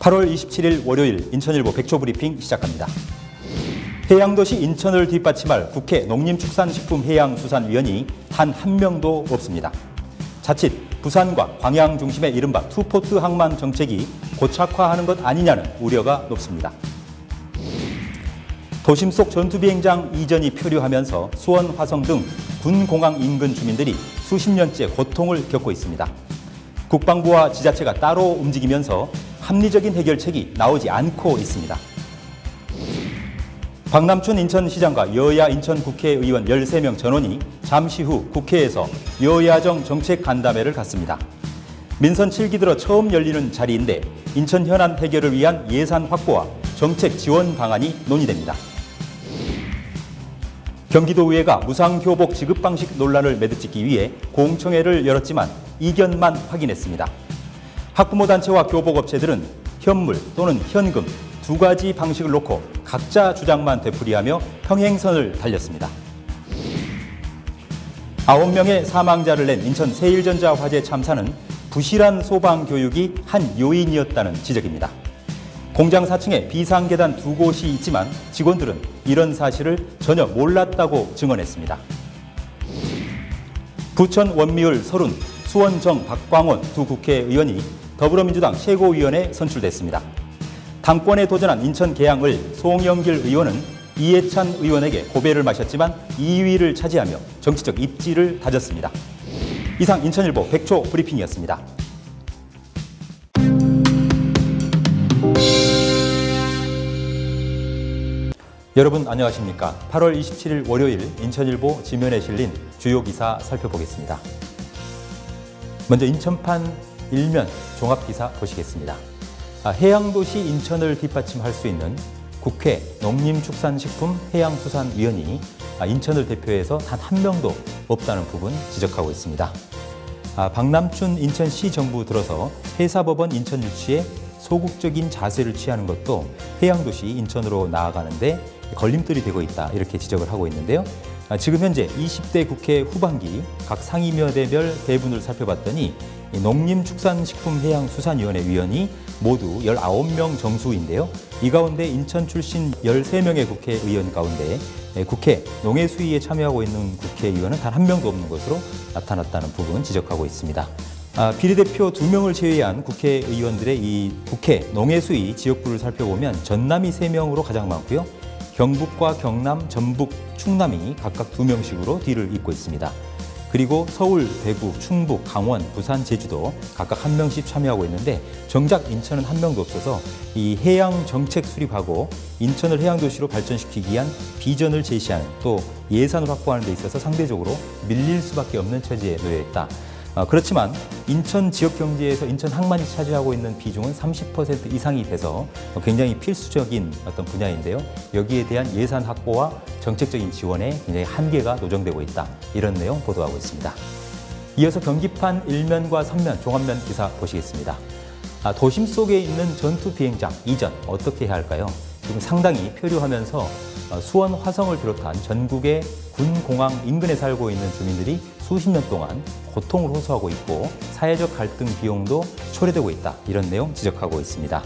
8월 27일 월요일 인천일보 백초 브리핑 시작합니다. 해양도시 인천을 뒷받침할 국회 농림축산식품해양수산위원이 단 한 명도 없습니다. 자칫 부산과 광양 중심의 이른바 투포트 항만 정책이 고착화하는 것 아니냐는 우려가 높습니다. 도심 속 전투비행장 이전이 표류하면서 수원, 화성 등 군공항 인근 주민들이 수십 년째 고통을 겪고 있습니다. 국방부와 지자체가 따로 움직이면서 합리적인 해결책이 나오지 않고 있습니다. 박남춘 인천시장과 여야 인천 국회의원 13명 전원이 잠시 후 국회에서 여야정 정책 간담회를 갖습니다. 민선 7기 들어 처음 열리는 자리인데 인천 현안 해결을 위한 예산 확보와 정책 지원 방안이 논의됩니다. 경기도의회가 무상교복 지급 방식 논란을 매듭짓기 위해 공청회를 열었지만 이견만 확인했습니다. 학부모 단체와 교복업체들은 현물 또는 현금 두 가지 방식을 놓고 각자 주장만 되풀이하며 평행선을 달렸습니다. 9명의 사망자를 낸 인천 세일전자 화재 참사는 부실한 소방 교육이 한 요인이었다는 지적입니다. 공장 4층에 비상계단 두 곳이 있지만 직원들은 이런 사실을 전혀 몰랐다고 증언했습니다. 부천 원미을 서른, 수원정 박광원 두 국회의원이 더불어민주당 최고위원에 선출됐습니다. 당권에 도전한 인천 계양을 송영길 의원은 이해찬 의원에게 고배를 마셨지만 2위를 차지하며 정치적 입지를 다졌습니다. 이상 인천일보 백초 브리핑이었습니다. 여러분 안녕하십니까? 8월 27일 월요일 인천일보 지면에 실린 주요 기사 살펴보겠습니다. 먼저 인천판 일면 종합기사 보시겠습니다. 해양도시 인천을 뒷받침할 수 있는 국회 농림축산식품해양수산위원이 인천을 대표해서 단 한 명도 없다는 부분 지적하고 있습니다. 박남춘 인천시 정부 들어서 해사법원 인천 유치에 소극적인 자세를 취하는 것도 해양도시 인천으로 나아가는데 걸림돌이 되고 있다 이렇게 지적을 하고 있는데요. 지금 현재 20대 국회 후반기 각 상임위원회별 배분을 살펴봤더니 농림축산식품해양수산위원회 위원이 모두 19명 정수인데요. 이 가운데 인천 출신 13명의 국회의원 가운데 국회 농해수위에 참여하고 있는 국회의원은 단 한 명도 없는 것으로 나타났다는 부분 지적하고 있습니다. 비례대표 2명을 제외한 국회의원들의 이 국회 농해수위 지역구를 살펴보면 전남이 3명으로 가장 많고요. 경북과 경남, 전북, 충남이 각각 2명씩으로 뒤를 잇고 있습니다. 그리고 서울, 대구, 충북, 강원, 부산, 제주도 각각 1명씩 참여하고 있는데 정작 인천은 한 명도 없어서 이 해양 정책 수립하고 인천을 해양도시로 발전시키기 위한 비전을 제시하는 또 예산을 확보하는 데 있어서 상대적으로 밀릴 수밖에 없는 처지에 놓여 있다. 그렇지만 인천 지역 경제에서 인천 항만이 차지하고 있는 비중은 30% 이상이 돼서 굉장히 필수적인 어떤 분야인데요. 여기에 대한 예산 확보와 정책적인 지원에 굉장히 한계가 노정되고 있다. 이런 내용 보도하고 있습니다. 이어서 경기판 일면과 선면, 종합면 기사 보시겠습니다. 도심 속에 있는 전투 비행장 이전 어떻게 해야 할까요? 지금 상당히 표류하면서 수원, 화성을 비롯한 전국의 군공항 인근에 살고 있는 주민들이 수십 년 동안 고통을 호소하고 있고 사회적 갈등 비용도 초래되고 있다. 이런 내용 지적하고 있습니다.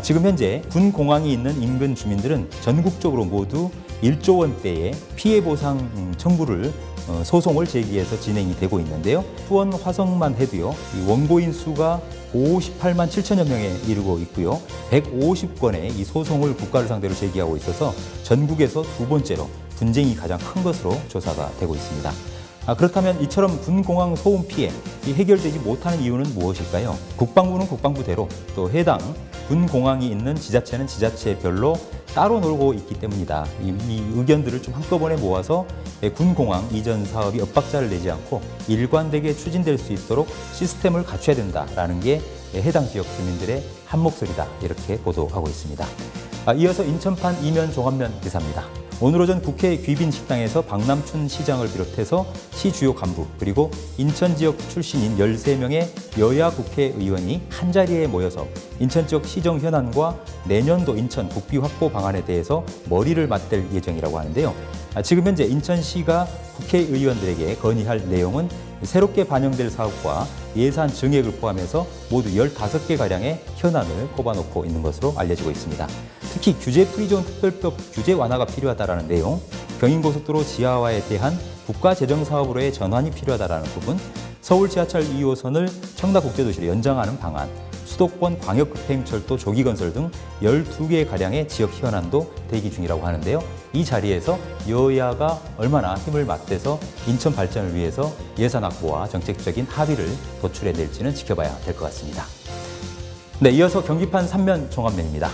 지금 현재 군공항이 있는 인근 주민들은 전국적으로 모두 1조 원대의 피해보상 청구를 소송을 제기해서 진행이 되고 있는데요. 수원, 화성만 해도요. 이 원고인 수가 58만 7천여 명에 이르고 있고요. 150건의 이 소송을 국가를 상대로 제기하고 있어서 전국에서 두 번째로 분쟁이 가장 큰 것으로 조사가 되고 있습니다. 그렇다면 이처럼 군공항 소음 피해 해결되지 못하는 이유는 무엇일까요? 국방부는 국방부대로 또 해당 군공항이 있는 지자체는 지자체별로 따로 놀고 있기 때문이다. 이 의견들을 좀 한꺼번에 모아서 군공항 이전 사업이 엇박자를 내지 않고 일관되게 추진될 수 있도록 시스템을 갖춰야 된다라는 게 해당 지역 주민들의 한 목소리다. 이렇게 보도하고 있습니다. 이어서 인천판 이면 종합면 기사입니다. 오늘 오전 국회 귀빈 식당에서 박남춘 시장을 비롯해서 시 주요 간부 그리고 인천 지역 출신인 13명의 여야 국회의원이 한자리에 모여서 인천 지역 시정 현안과 내년도 인천 국비 확보 방안에 대해서 머리를 맞댈 예정이라고 하는데요. 지금 현재 인천시가 국회의원들에게 건의할 내용은 새롭게 반영될 사업과 예산 증액을 포함해서 모두 15개가량의 현안을 꼽아놓고 있는 것으로 알려지고 있습니다. 특히 규제 프리존 특별법 규제 완화가 필요하다는 내용, 경인고속도로 지하화에 대한 국가재정사업으로의 전환이 필요하다는 부분, 서울 지하철 2호선을 청라국제도시로 연장하는 방안, 수도권 광역급행철도 조기 건설 등 12개가량의 지역 현안도 대기 중이라고 하는데요. 이 자리에서 여야가 얼마나 힘을 맞대서 인천 발전을 위해서 예산 확보와 정책적인 합의를 도출해낼지는 지켜봐야 될 것 같습니다. 네, 이어서 경기판 3면 종합면입니다.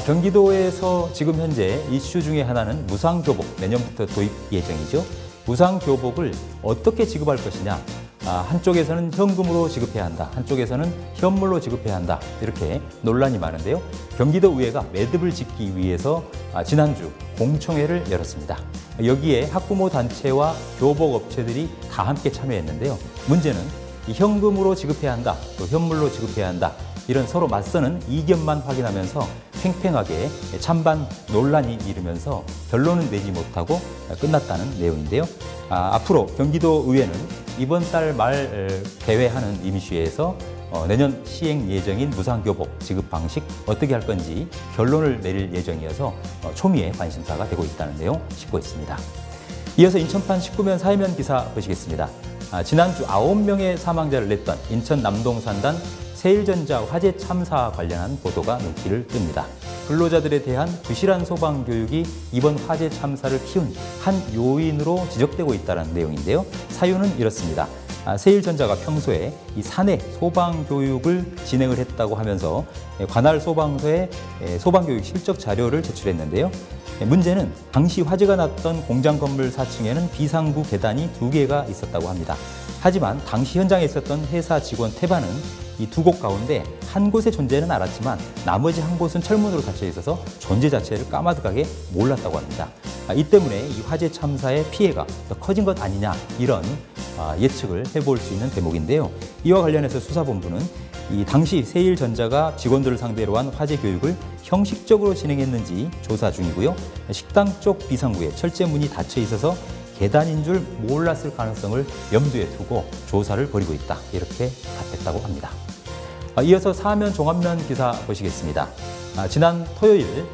경기도에서 지금 현재 이슈 중에 하나는 무상교복, 내년부터 도입 예정이죠. 무상교복을 어떻게 지급할 것이냐. 한쪽에서는 현금으로 지급해야 한다. 한쪽에서는 현물로 지급해야 한다. 이렇게 논란이 많은데요. 경기도의회가 매듭을 짓기 위해서 지난주 공청회를 열었습니다. 여기에 학부모 단체와 교복 업체들이 다 함께 참여했는데요. 문제는 이 현금으로 지급해야 한다. 또 현물로 지급해야 한다. 이런 서로 맞서는 이견만 확인하면서 팽팽하게 찬반 논란이 일으면서 결론은 내지 못하고 끝났다는 내용인데요. 앞으로 경기도의회는 이번 달 말 개회하는 임시회에서 내년 시행 예정인 무상교복 지급 방식 어떻게 할 건지 결론을 내릴 예정이어서 초미의 관심사가 되고 있다는 내용 싣고 있습니다. 이어서 인천판 19면 사회면 기사 보시겠습니다. 지난주 9명의 사망자를 냈던 인천 남동산단 세일전자 화재 참사 관련한 보도가 눈길을 뜹니다. 근로자들에 대한 부실한 소방교육이 이번 화재 참사를 키운 한 요인으로 지적되고 있다는 내용인데요. 사유는 이렇습니다. 세일전자가 평소에 이 사내 소방교육을 진행을 했다고 하면서 관할 소방서에 소방교육 실적 자료를 제출했는데요. 문제는 당시 화재가 났던 공장 건물 4층에는 비상구 계단이 2개가 있었다고 합니다. 하지만 당시 현장에 있었던 회사 직원 태반은 이 2곳 가운데 한 곳의 존재는 알았지만 나머지 한 곳은 철문으로 닫혀 있어서 존재 자체를 까마득하게 몰랐다고 합니다. 이 때문에 이 화재 참사의 피해가 더 커진 것 아니냐 이런 예측을 해볼 수 있는 대목인데요. 이와 관련해서 수사본부는 이 당시 세일전자가 직원들을 상대로 한 화재 교육을 형식적으로 진행했는지 조사 중이고요. 식당 쪽 비상구에 철제문이 닫혀 있어서 계단인 줄 몰랐을 가능성을 염두에 두고 조사를 벌이고 있다. 이렇게 답했다고 합니다. 이어서 사면 종합면 기사 보시겠습니다. 지난 토요일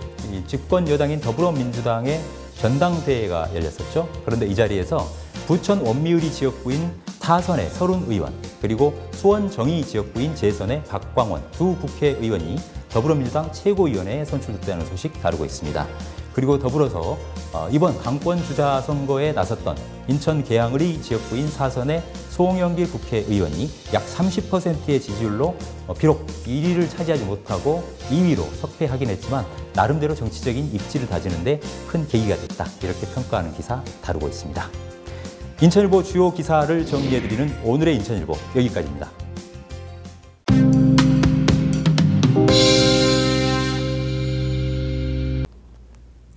집권 여당인 더불어민주당의 전당대회가 열렸었죠. 그런데 이 자리에서 부천 원미의리 지역구인 타선의 서른 의원 그리고 수원 정의 지역구인 재선의 박광원 두 국회의원이 더불어민주당 최고위원회에 선출됐다는 소식 다루고 있습니다. 그리고 더불어서 이번 당권 주자 선거에 나섰던 인천 계양의리 지역구인 사선의 송영길 국회의원이 약 30%의 지지율로 비록 1위를 차지하지 못하고 2위로 석패하긴 했지만 나름대로 정치적인 입지를 다지는데 큰 계기가 됐다. 이렇게 평가하는 기사 다루고 있습니다. 인천일보 주요 기사를 정리해드리는 오늘의 인천일보 여기까지입니다.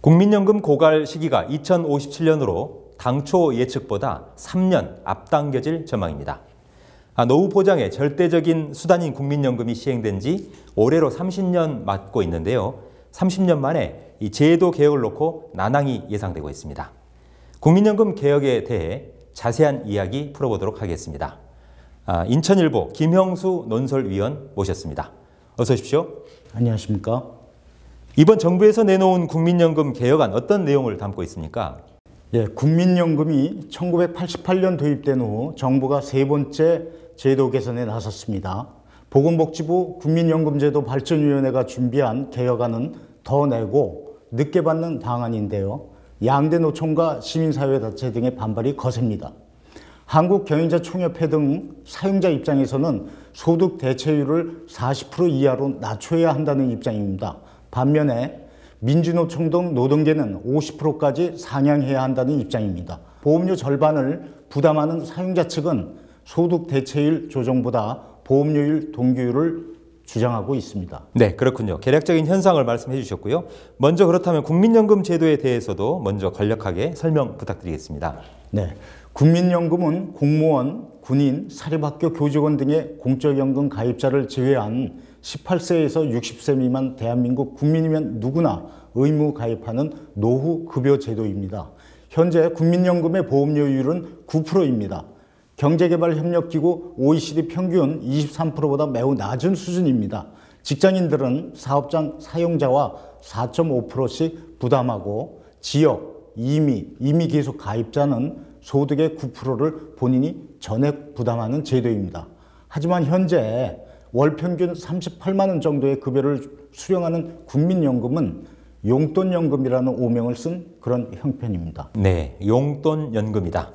국민연금 고갈 시기가 2057년으로 당초 예측보다 3년 앞당겨질 전망입니다. 노후 보장의 절대적인 수단인 국민연금이 시행된 지 올해로 30년 맞고 있는데요. 30년 만에 이 제도 개혁을 놓고 난항이 예상되고 있습니다. 국민연금 개혁에 대해 자세한 이야기 풀어보도록 하겠습니다. 인천일보 김형수 논설위원 모셨습니다. 어서 오십시오. 안녕하십니까. 이번 정부에서 내놓은 국민연금 개혁안 어떤 내용을 담고 있습니까? 예, 국민연금이 1988년 도입된 후 정부가 세 번째 제도 개선에 나섰습니다. 보건복지부 국민연금제도 발전위원회가 준비한 개혁안은 더 내고 늦게 받는 방안인데요. 양대 노총과 시민사회단체 등의 반발이 거셉니다. 한국경영자총협회 등 사용자 입장에서는 소득 대체율을 40% 이하로 낮춰야 한다는 입장입니다. 반면에 민주노총 등 노동계는 50%까지 상향해야 한다는 입장입니다. 보험료 절반을 부담하는 사용자 측은 소득 대체율 조정보다 보험료율 동기율을 주장하고 있습니다. 네, 그렇군요. 개략적인 현상을 말씀해 주셨고요. 먼저 그렇다면 국민연금 제도에 대해서도 먼저 간략하게 설명 부탁드리겠습니다. 네, 국민연금은 공무원, 군인, 사립학교 교직원 등의 공적연금 가입자를 제외한 18세에서 60세 미만 대한민국 국민이면 누구나 의무 가입하는 노후 급여 제도입니다. 현재 국민연금의 보험료율은 9%입니다. 경제개발협력기구 OECD 평균 23%보다 매우 낮은 수준입니다. 직장인들은 사업장 사용자와 4.5%씩 부담하고 지역, 이미 계속 가입자는 소득의 9%를 본인이 전액 부담하는 제도입니다. 하지만 현재 월 평균 38만 원 정도의 급여를 수령하는 국민연금은 용돈연금이라는 오명을 쓴 그런 형편입니다. 네, 용돈연금이다.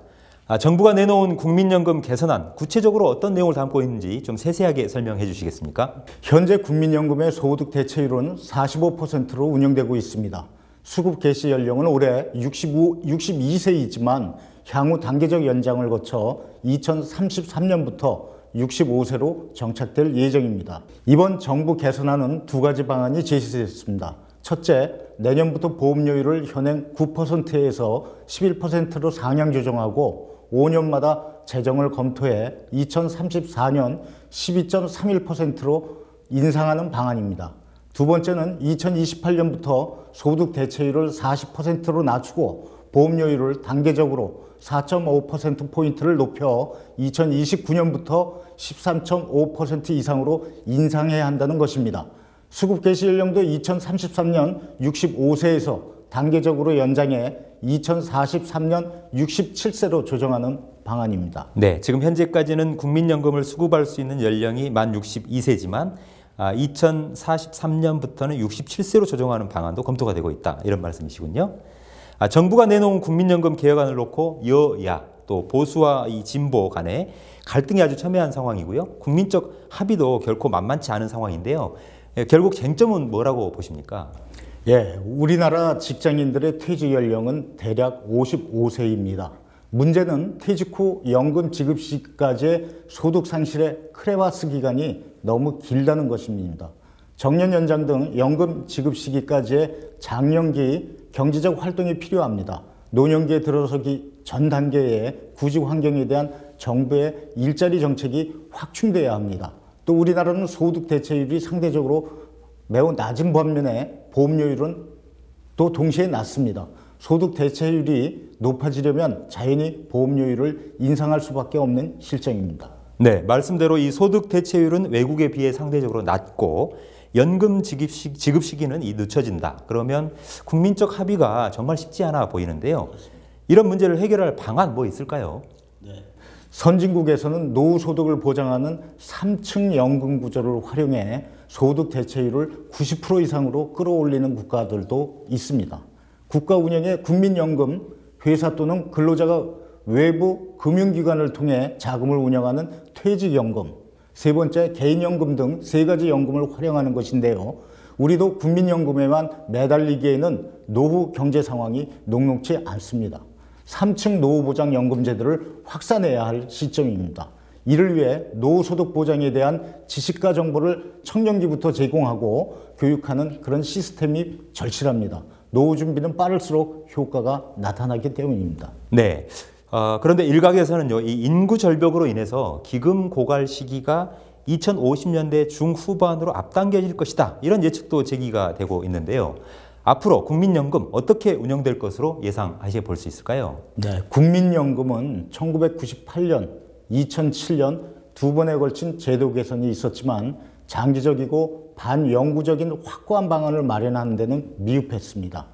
정부가 내놓은 국민연금 개선안, 구체적으로 어떤 내용을 담고 있는지 좀 세세하게 설명해 주시겠습니까? 현재 국민연금의 소득 대체율은 45%로 운영되고 있습니다. 수급 개시 연령은 올해 62세이지만 향후 단계적 연장을 거쳐 2033년부터 65세로 정착될 예정입니다. 이번 정부 개선안은 두 가지 방안이 제시됐습니다. 첫째, 내년부터 보험료율을 현행 9%에서 11%로 상향 조정하고 5년마다 재정을 검토해 2034년 12.31%로 인상하는 방안입니다. 두 번째는 2028년부터 소득 대체율을 40%로 낮추고 보험료율을 단계적으로 4.5%포인트를 높여 2029년부터 13.5% 이상으로 인상해야 한다는 것입니다. 수급 개시 연령도 2033년 65세에서 단계적으로 연장해 2043년 67세로 조정하는 방안입니다. 네, 지금 현재까지는 국민연금을 수급할 수 있는 연령이 만 62세지만 2043년부터는 67세로 조정하는 방안도 검토가 되고 있다, 이런 말씀이시군요. 정부가 내놓은 국민연금 개혁안을 놓고 여야 또 보수와 이 진보 간에 갈등이 아주 첨예한 상황이고요. 국민적 합의도 결코 만만치 않은 상황인데요. 결국 쟁점은 뭐라고 보십니까? 우리나라 직장인들의 퇴직 연령은 대략 55세입니다. 문제는 퇴직 후 연금 지급 시기까지의 소득 상실의 크레바스 기간이 너무 길다는 것입니다. 정년 연장 등 연금 지급 시기까지의 장년기 경제적 활동이 필요합니다. 노년기에 들어서기 전 단계의 구직 환경에 대한 정부의 일자리 정책이 확충돼야 합니다. 또 우리나라는 소득 대체율이 상대적으로 매우 낮은 반면에 보험료율은 또 동시에 낮습니다. 소득 대체율이 높아지려면 자연히 보험료율을 인상할 수밖에 없는 실정입니다. 네, 말씀대로 이 소득 대체율은 외국에 비해 상대적으로 낮고 연금 지급 시기는 늦춰진다. 그러면 국민적 합의가 정말 쉽지 않아 보이는데요. 이런 문제를 해결할 방안 뭐 있을까요? 선진국에서는 노후 소득을 보장하는 3층 연금 구조를 활용해 소득 대체율을 90% 이상으로 끌어올리는 국가들도 있습니다. 국가 운영의 국민연금, 회사 또는 근로자가 외부 금융기관을 통해 자금을 운영하는 퇴직연금, 세 번째 개인연금 등 세 가지 연금을 활용하는 것인데요. 우리도 국민연금에만 매달리기에는 노후 경제 상황이 녹록지 않습니다. 3층 노후보장연금 제도를 확산해야 할 시점입니다. 이를 위해 노후소득 보장에 대한 지식과 정보를 청년기부터 제공하고 교육하는 그런 시스템이 절실합니다. 노후 준비는 빠를수록 효과가 나타나기 때문입니다. 네. 그런데 일각에서는요, 이 인구 절벽으로 인해서 기금 고갈 시기가 2050년대 중후반으로 앞당겨질 것이다, 이런 예측도 제기가 되고 있는데요. 앞으로 국민연금 어떻게 운영될 것으로 예상하셔 볼 수 있을까요? 네, 국민연금은 1998년, 2007년 두 번에 걸친 제도 개선이 있었지만 장기적이고 반영구적인 확고한 방안을 마련하는 데는 미흡했습니다.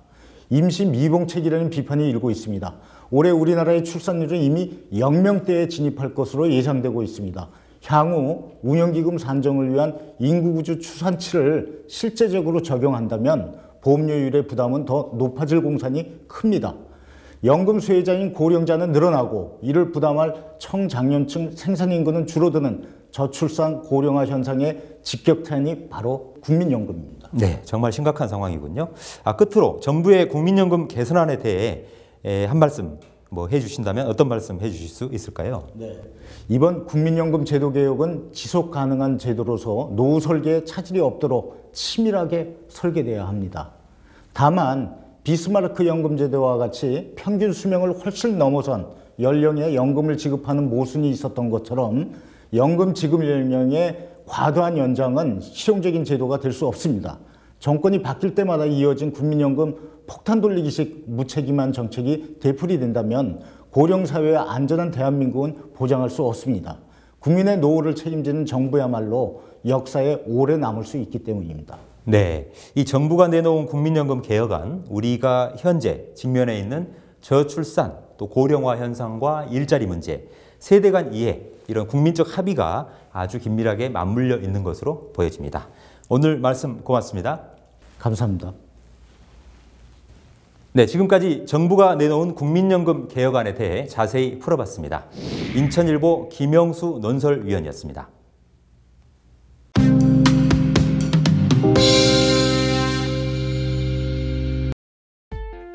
임시 미봉책이라는 비판이 일고 있습니다. 올해 우리나라의 출산율은 이미 0명대에 진입할 것으로 예상되고 있습니다. 향후 운영기금 산정을 위한 인구구조 추산치를 실제적으로 적용한다면 보험료율의 부담은 더 높아질 공산이 큽니다. 연금 수혜자인 고령자는 늘어나고 이를 부담할 청장년층 생산인구는 줄어드는 저출산 고령화 현상의 직격탄이 바로 국민연금입니다. 네, 정말 심각한 상황이군요. 끝으로 정부의 국민연금 개선안에 대해 한 말씀 해주신다면 어떤 말씀 해주실 수 있을까요? 네. 이번 국민연금 제도 개혁은 지속 가능한 제도로서 노후 설계에 차질이 없도록 치밀하게 설계돼야 합니다. 다만 비스마르크 연금제도와 같이 평균 수명을 훨씬 넘어선 연령에 연금을 지급하는 모순이 있었던 것처럼 연금 지급 연령의 과도한 연장은 실용적인 제도가 될 수 없습니다. 정권이 바뀔 때마다 이어진 국민연금 폭탄 돌리기식 무책임한 정책이 되풀이된다면 고령사회의 안전한 대한민국은 보장할 수 없습니다. 국민의 노후를 책임지는 정부야말로 역사에 오래 남을 수 있기 때문입니다. 네, 이 정부가 내놓은 국민연금 개혁안, 우리가 현재 직면해 있는 저출산, 또 고령화 현상과 일자리 문제, 세대 간 이해, 이런 국민적 합의가 아주 긴밀하게 맞물려 있는 것으로 보여집니다. 오늘 말씀 고맙습니다. 감사합니다. 네, 지금까지 정부가 내놓은 국민연금 개혁안에 대해 자세히 풀어봤습니다. 인천일보 김영수 논설위원이었습니다.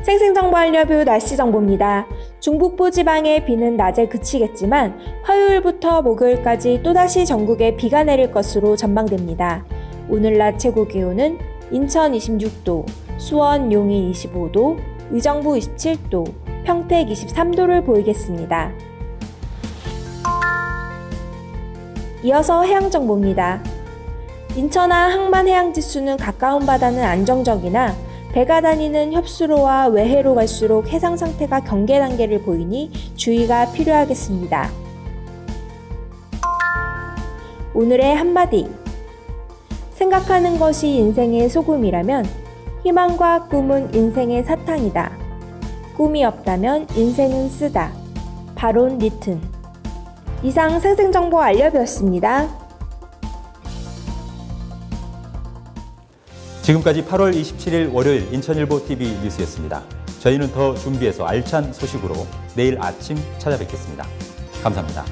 생생정보 알려뷰 날씨 정보입니다. 중북부 지방의 비는 낮에 그치겠지만 화요일부터 목요일까지 또다시 전국에 비가 내릴 것으로 전망됩니다. 오늘 낮 최고 기온은 인천 26도, 수원, 용인 25도, 의정부 27도, 평택 23도를 보이겠습니다. 이어서 해양정보입니다. 인천항 항만해양지수는 가까운 바다는 안정적이나 배가 다니는 협수로와 외해로 갈수록 해상 상태가 경계 단계를 보이니 주의가 필요하겠습니다. 오늘의 한마디. 생각하는 것이 인생의 소금이라면 희망과 꿈은 인생의 사탕이다. 꿈이 없다면 인생은 쓰다. 바론 리튼. 이상 생생정보 알려뷰였습니다. 지금까지 8월 27일 월요일 인천일보 TV 뉴스였습니다. 저희는 더 준비해서 알찬 소식으로 내일 아침 찾아뵙겠습니다. 감사합니다.